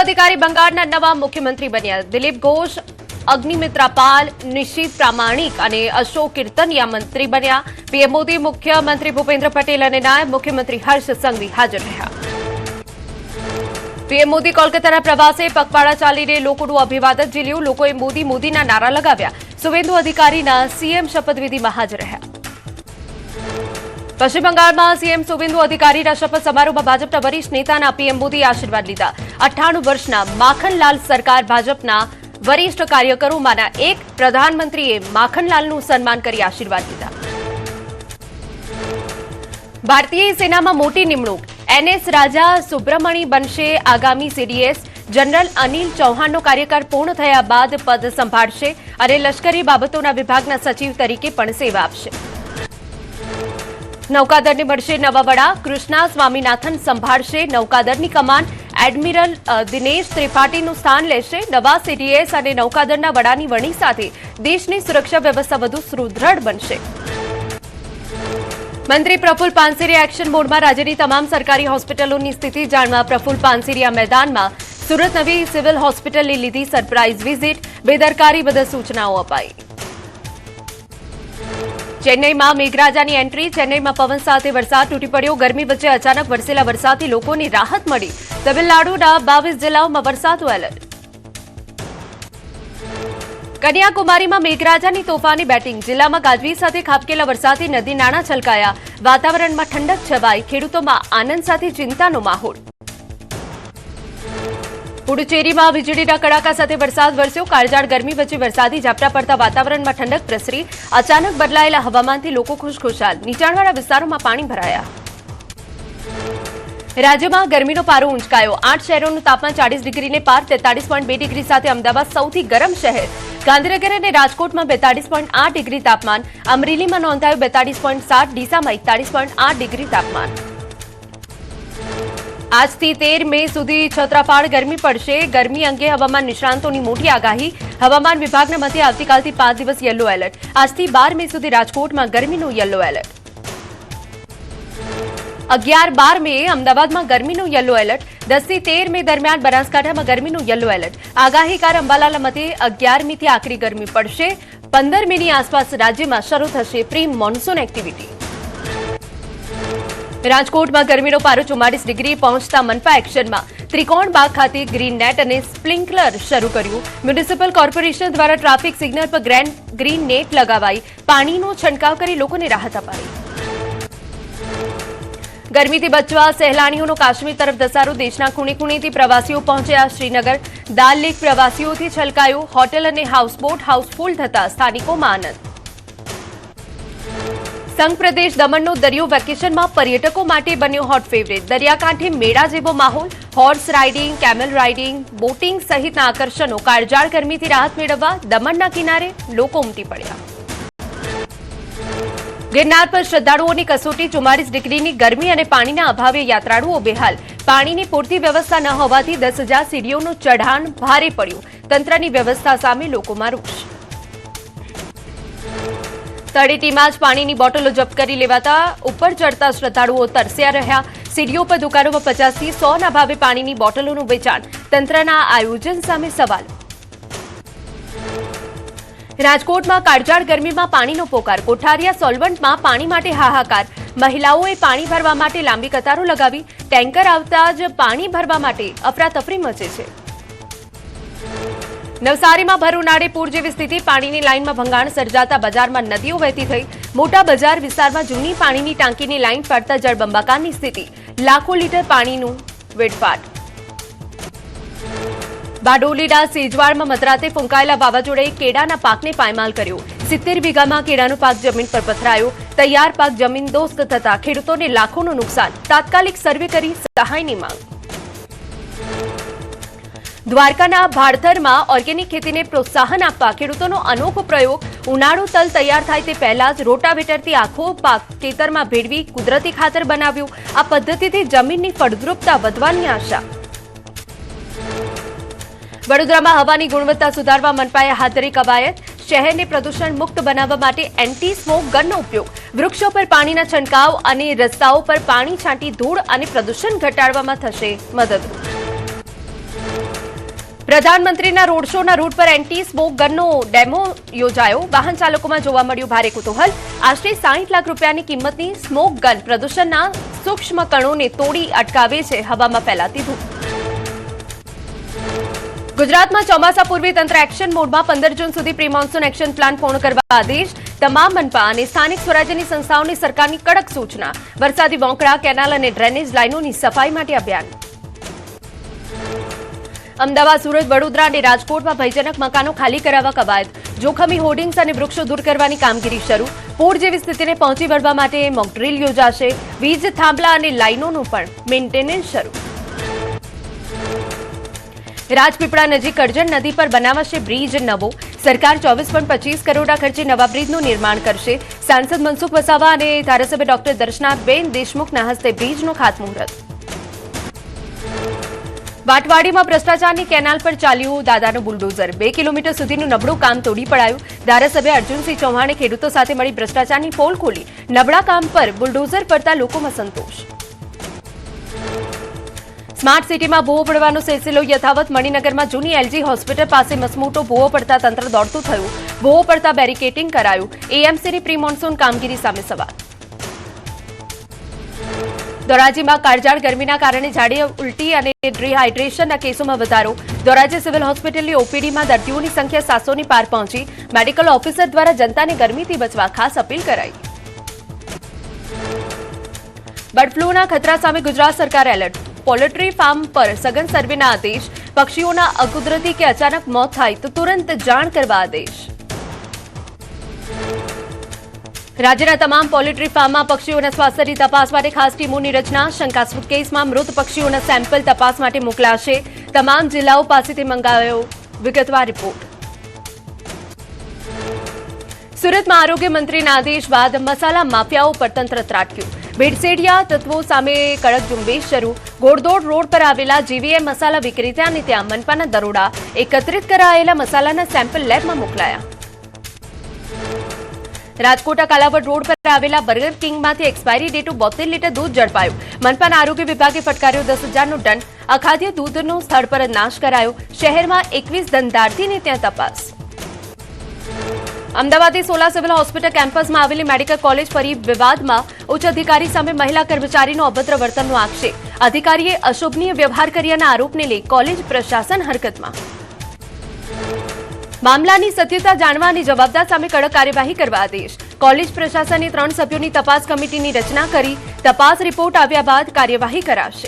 अधिकारी બંગાળના નવા મુખ્યમંત્રી બન્યા। દિલીપ ઘોષ, અગ્નિમિત્રા પાલ, નિશિત પ્રામાણિક અને અશોક કીર્તનિયા મંત્રી બન્યા। પીએમ મોદી, મુખ્યમંત્રી ભૂપેન્દ્ર પટેલ અને નાયબ મુખ્યમંત્રી હર્ષ સંઘવી હાજર રહ્યા। પીએમ મોદી કોલકાતાના પ્રવાસે પગપાળા ચાલીને લોકોનું અભિવાદન ઝીલ્યું। લોકોએ મોદી મોદીના નારા લગાવ્યા। શુવેન્દુ અધિકારીના સીએમ શપથવિધિમાં હાજર રહ્યા। પશ્ચિમ બંગાળમાં સીએમ શુવેન્દુ અધિકારીના શપથ સમારોહમાં ભાજપના વરિષ્ઠ નેતાના પીએમ મોદીએ આશીર્વાદ લીધા। 98 વર્ષના માખનલાલ સરકાર ભાજપના વરિષ્ઠ કાર્યકરોમાંના એક પ્રધાનમંત્રીએ માખનલાલનું સન્માન કરી આશીર્વાદ લીધા। ભારતીય સેનામાં મોટી નિમણૂક, એનએસ રાજા સુબ્રમણી બનશે આગામી સીડીએસ। જનરલ અનિલ ચૌહાણનો કાર્યકાળ પૂર્ણ થયા બાદ પદ સંભાળશે અને લશ્કરી બાબતોના વિભાગના સચિવ તરીકે પણ સેવા આપશે। નૌકાદળને મળશે નવા વડા, કૃષ્ણા સ્વામીનાથન સંભાળશે નૌકાદળની કમાન। એડમિરલ દિનેશ ત્રિપાઠીનું સ્થાન લેશે। નવા સીડીએસ અને નૌકાદળના વડાની વરણી સાથે દેશની સુરક્ષા વ્યવસ્થા વધુ સુદૃઢ બનશે। મંત્રી પ્રફુલ પાનસેરિયા એક્શન મોડમાં રાજ્યની તમામ સરકારી હોસ્પિટલોની સ્થિતિ જાણવા પ્રફુલ પાનસેરિયા મેદાનમાં। સુરત નવી સિવિલ હોસ્પિટલની લીધી સરપ્રાઇઝ વિઝિટ, બેદરકારી બદલ સૂચનાઓ અપાઈ। ચેન્નઈમાં મેઘરાજાની એન્ટ્રી, ચેન્નઈમાં પવન સાથે વરસાદ તૂટી પડ્યો। ગરમી વચ્ચે અચાનક વરસેલા વરસાદથી લોકોને રાહત મળી। તમિલનાડુના 22 જિલ્લાઓમાં વરસાદનું એલર્ટ। કન્યાકુમારીમાં મેઘરાજાની તોફાની બેટિંગ, જિલ્લામાં ગાજવીજ સાથે ખાબકેલા વરસાદથી નદી નાળા છલકાયા। વાતાવરણમાં ઠંડક છવાઈ, ખેડૂતોમાં આનંદ સાથે ચિંતાનો માહોલ। પુડુચેરીમાં વીજળીના કડાકા સાથે વરસાદ વરસ્યો। કાળઝાળ ગરમી વચ્ચે વરસાદી ઝાપટા પડતા વાતાવરણમાં ઠંડક પ્રસરી। અચાનક બદલાયેલા હવામાનથી લોકો ખુશખુશાલ, નીચાણવાળા વિસ્તારોમાં પાણી ભરાયા। રાજ્યમાં ગરમીનો પારો ઊંચકાયો। 8 શહેરોનું તાપમાન 40 ડિગ્રીને પાર, 43.2 ડિગ્રી સાથે અમદાવાદ સૌથી ગરમ શહેર। ગાંધીનગર અને રાજકોટમાં 42.8 ડિગ્રી તાપમાન, અમરેલીમાં નોંધાયું 42.7, ડીસામાં 41.8 ડિગ્રી તાપમાન। આજથી 13 મે સુધી છત્રાપાળ ગરમી પડશે। ગરમી અંગે હવામાન નિષ્ણાંતોની મોટી આગાહી। હવામાન વિભાગના મતે આવતીકાલથી 5 દિવસ યલો એલર્ટ। આજથી 12 મે સુધી રાજકોટમાં ગરમીનું યલો એલર્ટ। 11-12 મે અમદાવાદમાં ગરમીનું યલો એલર્ટ। 10 થી 13 મે દરમિયાન બનાસકાંઠામાં ગરમીનું યલો એલર્ટ। આગાહીકાર અંબાલાલના મતે 11 મીથી આકરી ગરમી પડશે। 15 મેની આસપાસ રાજ્યમાં શરૂ થશે પ્રી મોન્સૂન એક્ટિવિટી। રાજકોટમાં ગરમીનો પારો 44 ડિગ્રી પહોંચતા મનપા એક્શનમાં। ત્રિકોણ બાગ ખાતે ગ્રીન નેટ અને સ્પ્રિંકલર શરૂ કર્યું। મ્યુનિસિપલ કોર્પોરેશન દ્વારા ટ્રાફિક સિગ્નલ પર ગ્રીન નેટ લગાવાઈ। પાણીનો છંટકાવ કરી લોકોને રાહત અપાઈ। ગરમીથી બચવા સહેલાણીઓનો કાશ્મીર તરફ ધસારો। દેશના ખૂણે ખૂણેથી પ્રવાસીઓ પહોંચ્યા શ્રીનગર। દાલ લેક પ્રવાસીઓથી છલકાયું। હોટેલ અને હાઉસબોટ હાઉસફુલ થતા સ્થાનિકોમાં આનંદ। સંઘ પ્રદેશ દમણનો દરિયો વેકેશનમાં પર્યટકો માટે બન્યો હોટ ફેવરેટ। દરિયાકાંઠે મેળા જેવો માહોલ। Horse riding, camel riding, boating સહિતના આકર્ષણો। કાળઝાળ ગરમીથી રાહત મેળવવા દમણના કિનારે લોકો ઉમટી પડ્યા। ગિરનાર પર શ્રદ્ધાળુઓની કસોટી। 44 ડિગ્રીની ગરમી અને પાણીના અભાવે યાત્રાળુઓ બેહાલ। પાણીની પૂરતી વ્યવસ્થા ન હોવાથી 10,000 સીડીઓનું ચઢાણ ભારે પડ્યું। તંત્રની વ્યવસ્થા સામે લોકોમાં રોષ। તળેટીમાં જ પાણીની બોટલો જપ્ત કરી લેવાતા ઉપર ચડતા શ્રદ્ધાળુઓ તરસ્યા રહ્યા। સીડીઓ પર દુકાનોમાં 50 થી 100ના ભાવે પાણીની બોટલોનું વેચાણ। તંત્રના આયોજન સામે સવાલ। રાજકોટમાં કાળઝાળ ગરમીમાં પાણીનો પોકાર। કોઠારિયા સોલ્વન્ટમાં પાણી માટે હાહાકાર। મહિલાઓએ પાણી ભરવા માટે લાંબી કતારો લગાવી। ટેન્કર આવતા જ પાણી ભરવા માટે અફરાતફરી મચે છે। નવસારીમાં ભર ઉનાળે પૂર જેવી સ્થિતિ। પાણીની લાઇનમાં ભંગાણ સર્જાતા બજારમાં નદીઓ વહેતી થઈ। મોટા બજાર વિસ્તારમાં જૂની પાણીની ટાંકીની લાઇન ફાટતા જળબંબાકારની સ્થિતિ। લાખો લીટર પાણીનું વેડફાટ। બારડોલીના સેજવાડમાં મધરાતે ફૂંકાયેલા વાવાઝોડાએ કેળાના પાકને પાયમાલ કર્યો। 70 વીઘામાં કેળાનો પાક જમીન પર પથરાયો। તૈયાર પાક જમીનદોસ્ત થતા ખેડૂતોને લાખોનું નુકસાન। તાત્કાલિક સર્વે કરી સહાયની માંગ। દ્વારકાના ભાડધરમાં ઓર્ગેનિક ખેતીને પ્રોત્સાહન આપવા ખેડૂતોનો અનોખો પ્રયોગ। ઉનાળુ તલ તૈયાર થાય તે પહેલા જ રોટાવેટરથી આખો પાક ખેતરમાં ભેળવી કુદરતી ખાતર બનાવ્યું। આ પદ્ધતિથી જમીનની ફળદ્રુપતા વધવાની આશા। વડોદરામાં હવાની ગુણવત્તા સુધારવા મનપાએ હાથ ધરી કવાયત। શહેરને પ્રદૂષણ મુક્ત બનાવવા માટે એન્ટી સ્મોક ગનનો ઉપયોગ। વૃક્ષો પર પાણીના છંટકાવ અને રસ્તાઓ પર પાણી છાંટી ધૂળ અને પ્રદૂષણ ઘટાડવામાં થશે મદદરૂપ। પ્રધાનમંત્રીના રોડ શોના રૂટ પર એન્ટી સ્મોક ગનનો ડેમો યોજાયો. વાહન ચાલકોમાં જોવા મળ્યું ભારે કુતૂહલ. આશરે 60 લાખ રૂપિયાની કિંમતની સ્મોક ગન પ્રદૂષણના સૂક્ષ્મ કણોને તોડી અટકાવે છે હવામાં ફેલાતી ધૂળ. ગુજરાતમાં ચોમાસા પૂર્વે તંત્ર એક્શન મોડમાં 15 જૂન સુધી પ્રી મોન્સૂન એક્શન પ્લાન પૂર્ણ કરવા આદેશ. તમામ મનપા અને સ્થાનિક સ્વરાજ્યની સંસ્થાઓને સરકારની કડક સૂચના. વરસાદી વોંકડા, કેનાલ અને ડ્રેનેજ લાઇનોની સફાઈ માટે અભિયાન. અમદાવાદ, સુરત, વડોદરા અને રાજકોટમાં ભયજનક મકાનો ખાલી કરાવવા કવાયત. જોખમી હોર્ડિંગ્સ અને વૃક્ષો દૂર કરવાની કામગીરી શરૂ. પૂર જેવી સ્થિતિને પહોંચી વળવા માટે મોક ડ્રીલ યોજાશે. વીજ થાંભલા અને લાઇનોનું પણ મેન્ટેનન્સ શરૂ. રાજપીપળા નજીક કરજણ નદી પર બનાવાશે બ્રિજ નવો. સરકાર 24.25 કરોડના ખર્ચે નવા બ્રિજનું નિર્માણ કરશે. સાંસદ મનસુખ વસાવા અને ધારાસભ્ય ડોક્ટર દર્શનાબેન દેશમુખના હસ્તે બ્રિજનું ખાતમુહૂર્ત. વાટવાડીમાં ભ્રષ્ટાચારની કેનાલ પર ચાલ્યું દાદાનું બુલડોઝર. 2 કિલોમીટર સુધીનું નબળું કામ તોડી પડાયું. ધારાસભ્ય અર્જુનસિંહ ચૌહાણે ખેડૂતો સાથે મળી ભ્રષ્ટાચારની પોલ ખોલી. નબળા કામ પર બુલડોઝર પડતા લોકોમાં સંતોષ. સ્માર્ટ સિટીમાં ભૂવો પડવાનો સિલસિલો યથાવત. મણિનગરમાં જૂની એલજી હોસ્પિટલ પાસે મસમોટો ભૂવો પડતા તંત્ર દોડતું થયું. ભૂવો પડતા બેરિકેડિંગ કરાયું. એએમસીની પ્રી મોન્સૂન કામગીરી સામે સવાલ. ધોરાજીમાં કાળઝાળ ગરમીના કારણે ઝાડી ઉલટી અને ડિહાઇડ્રેશનના કેસોમાં વધારો. ધોરાજી સિવિલ હોસ્પિટલની ઓપીડીમાં દર્દીઓની સંખ્યા 700ની પાર પહોંચી. મેડિકલ ઓફિસર દ્વારા જનતાને ગરમીથી બચવા ખાસ અપીલ કરાઈ. બર્ડ ફ્લૂના ખતરા સામે ગુજરાત સરકાર એલર્ટ. પોલ્ટ્રી ફાર્મ પર સઘન સર્વેના આદેશ. પક્ષીઓના અકુદરતી કે અચાનક મોત થાય તો તુરંત જાણ કરવા આદેશ. રાજ્યના તમામ પોલ્ટ્રી ફાર્મમાં પક્ષીઓના સ્વાસ્થ્યની તપાસ માટે ખાસ ટીમોની રચના. શંકાસ્પદ કેસમાં મૃત પક્ષીઓના સેમ્પલ તપાસ માટે મોકલાશે. તમામ જિલ્લાઓ પાસેથી મંગાવ્યો વિગતવાર રિપોર્ટ. સુરતમાં આરોગ્ય મંત્રીના આદેશ બાદ મસાલા માફિયાઓ પર તંત્ર ત્રાટક્યું. ભેળસેળિયા તત્વો સામે કડક ઝુંબેશ શરૂ. ઘોડદોડ રોડ પર આવેલા જીવીએમ મસાલા વિક્રેતાને ત્યાં મનપાના દરોડા. એકત્રિત કરાયેલા મસાલાના સેમ્પલ લેબમાં મોકલાયા. રાજકોટના કાલાવડ રોડ પર આવેલા બર્ગર કિંગમાંથી એક્સપાયરી ડેટનું 72 લીટર દૂધ ઝડપાયું. મનપાના આરોગ્ય વિભાગે ફટકાર્યો 10,000નો દંડ. અખાદ્ય દૂધનો સ્થળ પર જ નાશ કરાયો. શહેરમાં 21 ધંધાર્થીને ત્યાં તપાસ. અમદાવાદની સોલા સિવિલ હોસ્પિટલ કેમ્પસમાં આવેલી મેડિકલ કોલેજ ફરી વિવાદમાં. ઉચ્ચ અધિકારી સામે મહિલા કર્મચારીનો અભદ્ર વર્તનનો આક્ષેપ. અધિકારીએ અશોભનીય વ્યવહાર કર્યાના આરોપને લઈ કોલેજ પ્રશાસન હરકતમાં. મામલાની સત્યતા જાણવા અને જવાબદાર સામે કડક કાર્યવાહી કરવા આદેશ. કોલેજ પ્રશાસને 3 સભ્યોની તપાસ કમિટીની રચના કરી. તપાસ રિપોર્ટ આવ્યા બાદ કાર્યવાહી કરાશે.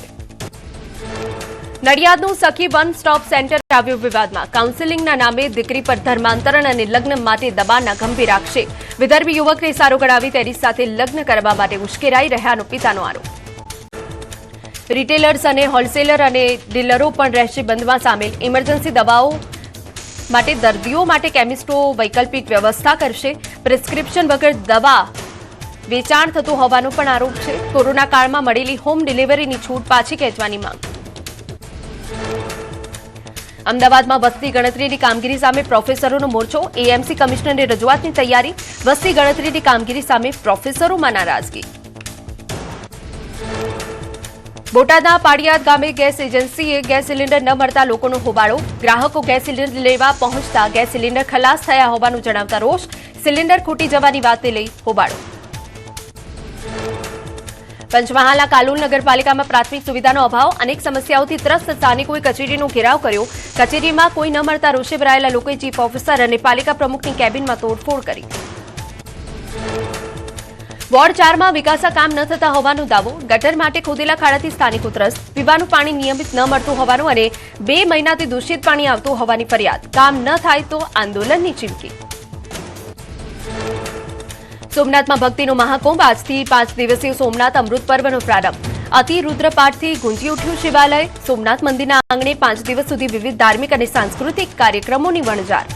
નડિયાદનું સખી વન સ્ટોપ સેન્ટર આવ્યું વિવાદમાં. કાઉન્સેલિંગના નામે દીકરી પર ધર્માંતરણ અને લગ્ન માટે દબાણના ગંભીર આક્ષેપ. વિદર્ભી યુવકને સારો ગણાવી તેની સાથે લગ્ન કરવા માટે ઉશ્કેરાઈ રહ્યાનો પિતાનો આરોપ. રિટેલર્સ અને હોલસેલર અને ડીલરો પણ રહેશે બંધમાં સામેલ. ઇમરજન્સી દવાઓ માટે દર્દીઓ માટે કેમિસ્ટો વૈકલ્પિક વ્યવસ્થા કરશે. પ્રિસ્ક્રિપ્શન વગર દવા વેચાણ થતું હોવાનો પણ આરોપ છે. કોરોના કાળમાં મળેલી હોમ ડિલિવરીની છૂટ પાછી ખેંચવાની માંગ. અમદાવાદમાં વસ્તી ગણતરીની કામગીરી સામે પ્રોફેસરોનો મોરચો. એએમસી કમિશનરની રજૂઆતની તૈયારી. વસ્તી ગણતરીની કામગીરી સામે પ્રોફેસરોમાં નારાજગી. બોટાદના પાડિયાદ ગામે ગેસ એજન્સીએ ગેસ સિલિન્ડર ન મળતા લોકોનો હોબાળો. ગ્રાહકો ગેસ સિલિન્ડર લેવા પહોંચતા ગેસ સિલિન્ડર ખલાસ થયા હોવાનું જણાવતા રોષ. સિલિન્ડર ખૂટી જવાની વાતને લઈ હોબાળો. પંચમહાલના કાલોલ નગરપાલિકામાં પ્રાથમિક સુવિધાનો અભાવ. અનેક સમસ્યાઓથી ત્રસ્ત સ્થાનિકોએ કચેરીનો ઘેરાવ કર્યો. કચેરીમાં કોઈ ન મળતા રોષે ભરાયેલા લોકોએ ચીફ ઓફિસર અને પાલિકા પ્રમુખની કેબિનમાં તોડફોડ કરી. વોર્ડ 4માં વિકાસા કામ ન થતા હોવાનો દાવો. ગટર માટે ખોદેલા ખાડાથી સ્થાનિકો ત્રસ્ત. પીવાનું પાણી નિયમિત ન મળતું હોવાનું અને 2 મહિનાથી દૂષિત પાણી આવતું હોવાની ફરિયાદ. કામ ન થાય તો આંદોલનની ચીમકી. સોમનાથમાં ભક્તિનો મહાકુંભ. આજથી 5 દિવસીય સોમનાથ અમૃત પર્વનો પ્રારંભ. અતિ રુદ્રપાઠથી ગુંજી ઉઠ્યું શિવાલય. સોમનાથ મંદિરના આંગણે 5 દિવસ સુધી વિવિધ ધાર્મિક અને સાંસ્કૃતિક કાર્યક્રમોની વણઝાર.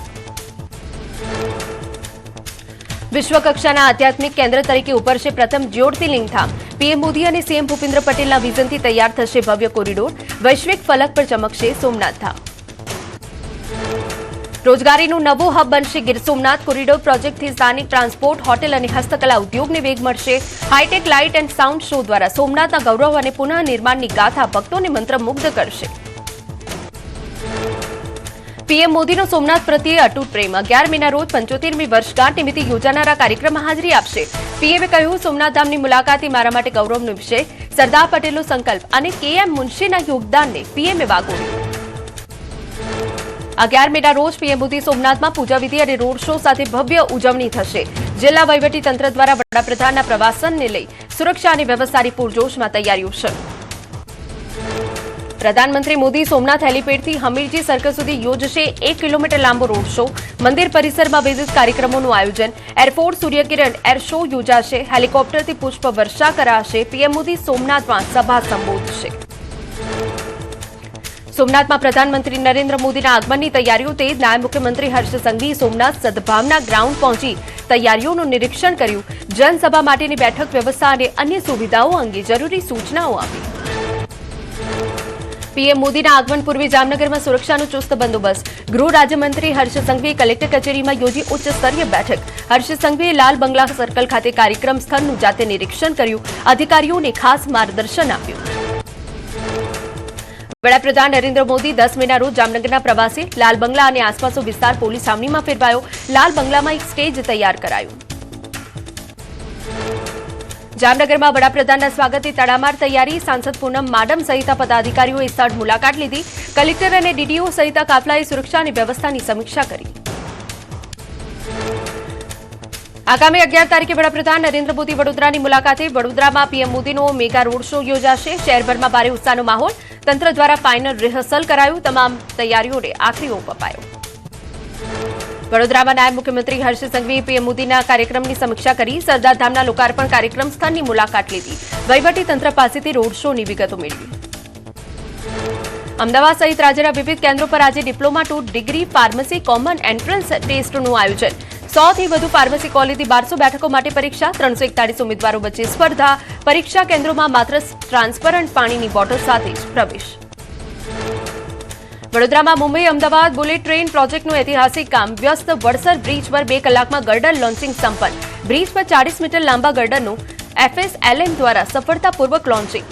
વિશ્વકક્ષાના આધ્યાત્મિક કેન્દ્ર તરીકે ઉભરશે પ્રથમ જ્યોતિર્લિંગ ધામ. પીએમ મોદી અને સીએમ ભૂપેન્દ્ર પટેલના વિઝનથી તૈયાર થશે ભવ્ય કોરિડોર. વૈશ્વિક ફલક પર ચમકશે સોમનાથ ધામ. રોજગારીનું નવું હબ બનશે ગીર સોમનાથ. કોરિડોર પ્રોજેક્ટથી સ્થાનિક ટ્રાન્સપોર્ટ, હોટેલ અને હસ્તકલા ઉદ્યોગને વેગ મળશે. Hi-tech light and sound show દ્વારા સોમનાથના ગૌરવ અને પુનઃનિર્માણની ગાથા ભક્તોને મંત્રમુગ્ધ કરશે. પીએમ મોદીનો સોમનાથ પ્રત્યે અતૂટ પ્રેમ 11 મેના રોજ 75મી વર્ષગાંઠ નિમિત્તે યોજાનારા કાર્યક્રમમાં હાજરી આપશે. પીએમએ કહ્યું, સોમનાથ ધામની મુલાકાત એ મારા માટે ગૌરવનો વિષય. સરદાર પટેલનો સંકલ્પ અને કેએમ મુનશીના યોગદાનને પીએમએ વાગોળ્યું. 11 મેના રોજ પીએમ મોદી સોમનાથમાં પૂજાવિધિ અને રોડ શો સાથે ભવ્ય ઉજવણી થશે. જિલ્લા વહીવટીતંત્ર દ્વારા વડાપ્રધાનના પ્રવાસનને લઈ સુરક્ષા અને વ્યવસ્થાની પૂરજોશમાં તૈયારીઓ શરૂ. પ્રધાનમંત્રી મોદી સોમનાથ હેલીપેડથી હમીરજી સર્કલ સુધી યોજશે 1 કિલોમીટર લાંબો રોડ શો. મંદિર પરિસરમાં વિવિધ કાર્યક્રમોનું આયોજન. એરફોર્સ સૂર્યકિરણ એર શો યોજાશે. હેલિકોપ્ટરથી પુષ્પ વર્ષા કરાશે. પીએમ મોદી સોમનાથમાં સભા સંબોધશે. સોમનાથમાં પ્રધાનમંત્રી નરેન્દ્ર મોદીના આગમનની તૈયારીઓ તેજ. નાયબ મુખ્યમંત્રી હર્ષ સંઘવી સોમનાથ સદભાવના ગ્રાઉન્ડ પહોંચી તૈયારીઓનું નિરીક્ષણ કર્યું. જનસભા માટેની બેઠક વ્યવસ્થા અને અન્ય સુવિધાઓ અંગે જરૂરી સૂચનાઓ આપી. પીએમ મોદીના આગમન પૂર્વે જામનગરમાં સુરક્ષાનો ચુસ્ત બંદોબસ્ત. ગૃહ રાજ્યમંત્રી હર્ષ સંઘવીએ કલેક્ટર કચેરીમાં યોજી ઉચ્ચ સ્તરીય બેઠક. હર્ષ સંઘવીએ લાલ બંગલા સર્કલ ખાતે કાર્યક્રમ સ્થળનું જાતે નિરીક્ષણ કર્યું. અધિકારીઓને ખાસ માર્ગદર્શન આપ્યું. વડાપ્રધાન નરેન્દ્ર મોદી 10 મેના રોજ જામનગરના પ્રવાસે. લાલ બંગલા અને આસપાસનો વિસ્તાર પોલીસ છાવણીમાં ફેરવાયો. લાલ બંગલામાં એક સ્ટેજ તૈયાર કરાયું. જામનગરમાં વડાપ્રધાનના સ્વાગતની તડામાર તૈયારી. સાંસદ પૂનમ માડમ સહિત પદાધિકારીઓએ સ્થળ મુલાકાત લીધી. કલેક્ટર અને ડીડીઓ સહિત કાફલાએ સુરક્ષા અને વ્યવસ્થાની સમીક્ષા કરી. આગામી 11 તારીખે વડાપ્રધાન નરેન્દ્ર મોદી વડોદરાની મુલાકાતે. વડોદરામાં પીએમ મોદીનો મેગા રોડ શો યોજાશે. શહેરભરમાં ભારે ઉત્સાહનો માહોલ. તંત્ર દ્વારા ફાઇનલ રિહર્સલ કરાયું. તમામ તૈયારીઓને આખરી ઓપ અપાયો. વડોદરામાં નાયબ મુખ્યમંત્રી હર્ષ સંઘવીએ પીએમ મોદીના કાર્યક્રમની સમીક્ષા કરી. સરદાર ધામના લોકાર્પણ કાર્યક્રમ સ્થળની મુલાકાત લીધી. વહીવટીતંત્ર પાસેથી રોડ શોની વિગતો મેળવી. અમદાવાદ સહિત રાજ્યના વિવિધ કેન્દ્રો પર આજે diploma to degree pharmacy common entrance ટેસ્ટનું આયોજન. 100 થી વધુ ફાર્મસી કોલેજની 1200 બેઠકો માટે પરીક્ષા. 341 ઉમેદવારો વચ્ચે સ્પર્ધા. પરીક્ષા કેન્દ્રોમાં માત્ર ટ્રાન્સપરન્ટ પાણીની બોટલ સાથે જ પ્રવેશ. વડોદરામાં મુંબઈ અમદાવાદ બુલેટ ટ્રેન પ્રોજેક્ટનું ઐતિહાસિક કામ. વ્યસ્ત વડસર બ્રિજ પર 2 કલાકમાં ગર્ડર લોન્ચિંગ સંપન્ન. બ્રિજ પર 40 મીટર લાંબા ગર્ડરનું FSLM દ્વારા સફળતાપૂર્વક લોન્ચિંગ.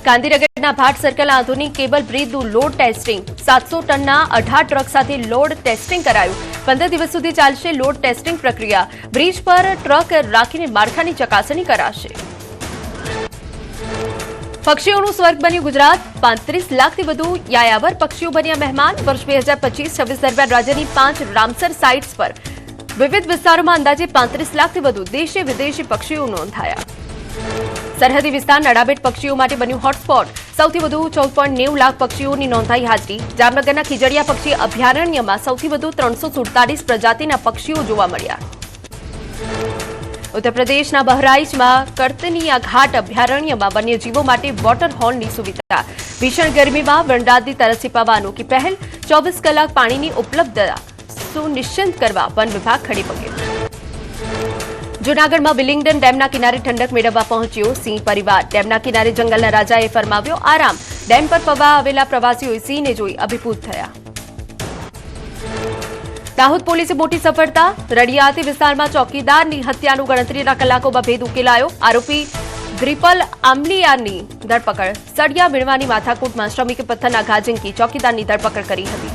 ગાંધીનગરના ભાટ સર્કલ આધુનિક કેબલ બ્રિજનું લોડ ટેસ્ટિંગ. 700 ટનના 18 ટ્રક સાથે લોડ ટેસ્ટિંગ કરાયું. 15 દિવસ સુધી ચાલશે લોડ ટેસ્ટિંગ પ્રક્રિયા. બ્રિજ પર ટ્રક રાખીને માળખાની ચકાસણી કરાશે. પક્ષીઓનું સ્વર્ગ બન્યું ગુજરાત. 35 લાખથી વધુ યાયાવર પક્ષીઓ બન્યા મહેમાન. વર્ષ 2025-26 દરમિયાન રાજ્યની 5 રામસર સાઇટ્સ પર વિવિધ વિસ્તારોમાં અંદાજે 35 લાખથી વધુ દેશી વિદેશી પક્ષીઓ નોંધાયા. સરહદી વિસ્તાર નડાબેટ પક્ષીઓ માટે બન્યું હોટસ્પોટ. સૌથી વધુ 14.90 લાખ પક્ષીઓની નોંધાઈ હાજરી. જામનગરના ખીજડીયા પક્ષી અભયારણ્યમાં સૌથી વધુ 347 પ્રજાતિના પક્ષીઓ જોવા મળ્યા. ઉત્તર પ્રદેશના બહરાઇચમાં કરતનિયા ઘાટ અભયારણ્યમાં વન્યજીવો માટે વોટર હોર્નની સુવિધા. ભીષણ ગરમીમાં વનરાજની તરસ છીપાવવા અનોખી પહેલ. 24 કલાક પાણીની ઉપલબ્ધતા સુનિશ્ચિત કરવા વન વિભાગ ખડે પગે. જૂનાગઢમાં વિલિંગડન ડેમના કિનારે ઠંડક મેળવવા પહોંચ્યો સિંહ પરિવાર. ડેમના કિનારે જંગલના રાજાએ ફરમાવ્યો આરામ. ડેમ પર ફરવા આવેલા પ્રવાસીઓએ સિંહને જોઈ અભિભૂત થયા. દાહોદ પોલીસે મોટી સફળતા. રડિયાતી વિસ્તારમાં ચોકીદારની હત્યાનું ગણતરીના કલાકોમાં ભેદ ઉકેલાયો. આરોપી દ્રિપલ આમલિયાની ધરપકડ. સળિયા વીણવાની માથાકૂટમાં શ્રમિક પથ્થરના ઘા ઝીંકી ચોકીદારની ધરપકડ કરી હતી.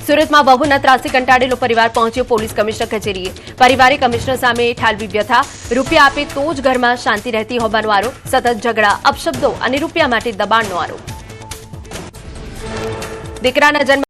સુરતમાં વહુના ત્રાસથી કંટાળેલો પરિવાર પહોંચ્યો પોલીસ કમિશનર કચેરીએ. પરિવારે કમિશનર સામે ઠાલવી વ્યથા. રૂપિયા આપે તો જ ઘરમાં શાંતિ રહેતી હોવાનો આરોપ. સતત ઝઘડા, અપશબ્દો અને રૂપિયા માટે દબાણનો આરોપ. દીકરાના જન્મ